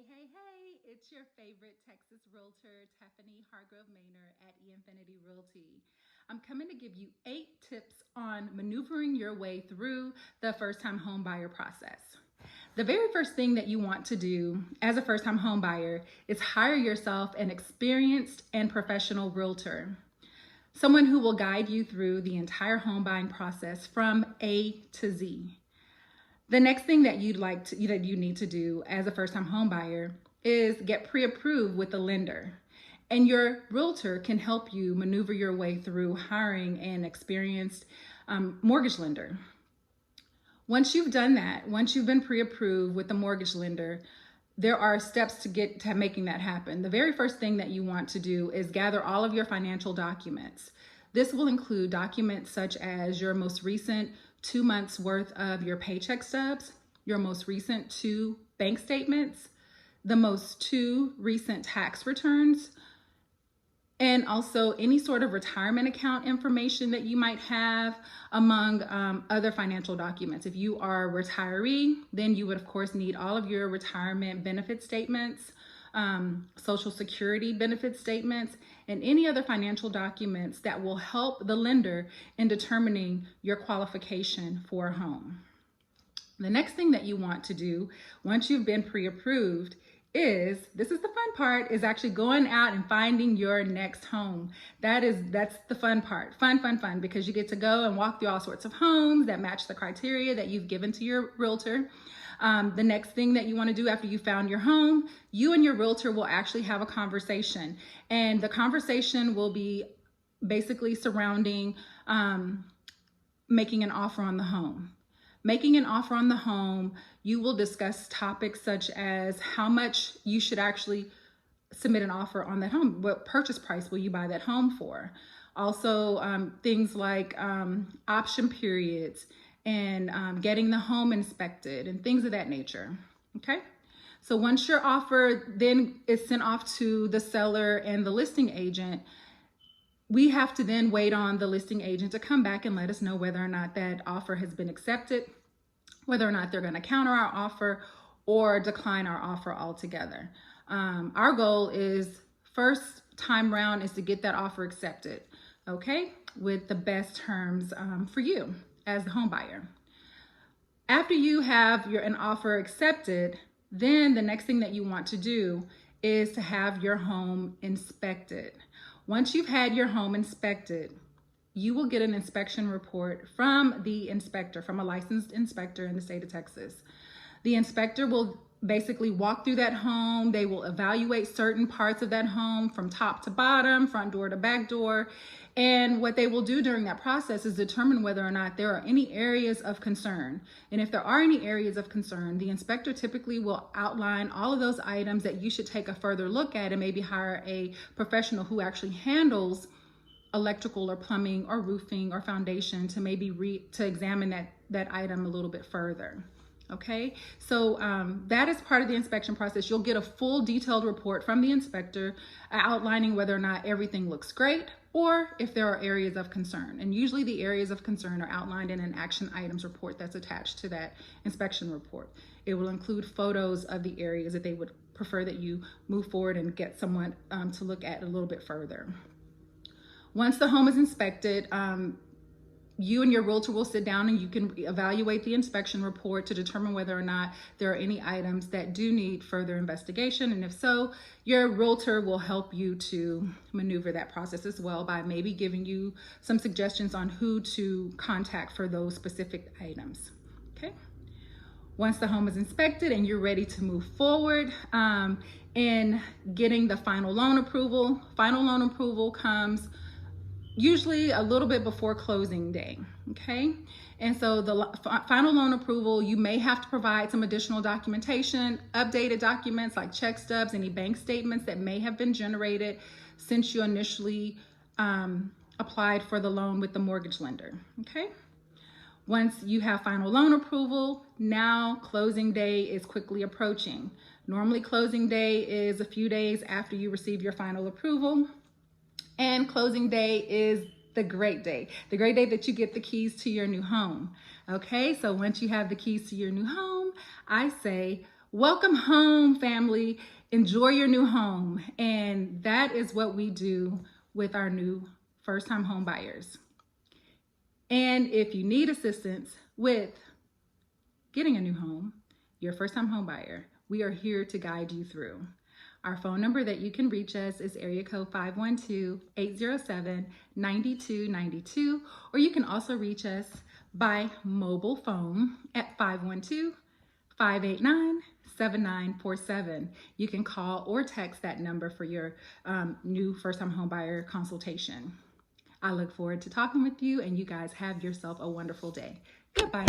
Hey, it's your favorite Texas Realtor, Tephanie, Hargrove, Manor at Infinity Realty. I'm coming to give you 8 tips on maneuvering your way through the first-time home buyer process. The very first thing that you want to do as a first-time home buyer is hire yourself an experienced and professional realtor. Someone who will guide you through the entire home buying process from A to Z. The next thing that you need to do as a first-time home buyer is get pre-approved with the lender. And your realtor can help you maneuver your way through hiring an experienced mortgage lender. Once you've done that, once you've been pre-approved with the mortgage lender, there are steps to get to making that happen. The very first thing that you want to do is gather all of your financial documents. This will include documents such as your most recent 2 months worth of your paycheck stubs, your most recent 2 bank statements, the most 2 recent tax returns, and also any sort of retirement account information that you might have, among other financial documents. If you are a retiree, then you would of course need all of your retirement benefit statements, Social Security benefit statements, and any other financial documents that will help the lender in determining your qualification for a home. The next thing that you want to do once you've been pre-approved is, this is the fun part, is actually going out and finding your next home. That's the fun part. Fun, because you get to go and walk through all sorts of homes that match the criteria that you've given to your realtor. The next thing that you want to do after you found your home, you and your realtor will actually have a conversation. And the conversation will be basically surrounding making an offer on the home. Making an offer on the home, you will discuss topics such as how much you should actually submit an offer on that home. What purchase price will you buy that home for? Also, things like option periods and getting the home inspected and things of that nature, okay? So once your offer then is sent off to the seller and the listing agent, we have to then wait on the listing agent to come back and let us know whether or not that offer has been accepted, whether or not they're going to counter our offer or decline our offer altogether. Our goal is, first time round, is to get that offer accepted, okay, with the best terms for you as the home buyer. After you have an offer accepted, then the next thing that you want to do is to have your home inspected. Once you've had your home inspected, you will get an inspection report from the inspector, from a licensed inspector in the state of Texas. The inspector will basically walk through that home. They will evaluate certain parts of that home from top to bottom, front door to back door. And what they will do during that process is determine whether or not there are any areas of concern. And if there are any areas of concern, the inspector typically will outline all of those items that you should take a further look at and maybe hire a professional who actually handles electrical or plumbing or roofing or foundation to maybe to examine that item a little bit further. Okay, so that is part of the inspection process. You'll get a full detailed report from the inspector outlining whether or not everything looks great or if there are areas of concern. And usually the areas of concern are outlined in an action items report that's attached to that inspection report. It will include photos of the areas that they would prefer that you move forward and get someone to look at a little bit further. Once the home is inspected, you and your realtor will sit down and you can evaluate the inspection report to determine whether or not there are any items that do need further investigation. And if so, your realtor will help you to maneuver that process as well by maybe giving you some suggestions on who to contact for those specific items, okay? Once the home is inspected and you're ready to move forward in getting the final loan approval comes usually a little bit before closing day, okay? And so the final loan approval, you may have to provide some additional documentation, updated documents like check stubs, any bank statements that may have been generated since you initially applied for the loan with the mortgage lender, okay? Once you have final loan approval, now closing day is quickly approaching. Normally closing day is a few days after you receive your final approval. And closing day is the great day that you get the keys to your new home. Okay, so once you have the keys to your new home, I say Welcome home, family. Enjoy your new home. And that is what we do with our new first-time home buyers. And if you need assistance with getting a new home, your first-time home buyer, we are here to guide you through. Our phone number that you can reach us is area code 512-807-9292, or you can also reach us by mobile phone at 512-589-7947. You can call or text that number for your new first-time home buyer consultation. I look forward to talking with you, and you guys have yourself a wonderful day. Goodbye.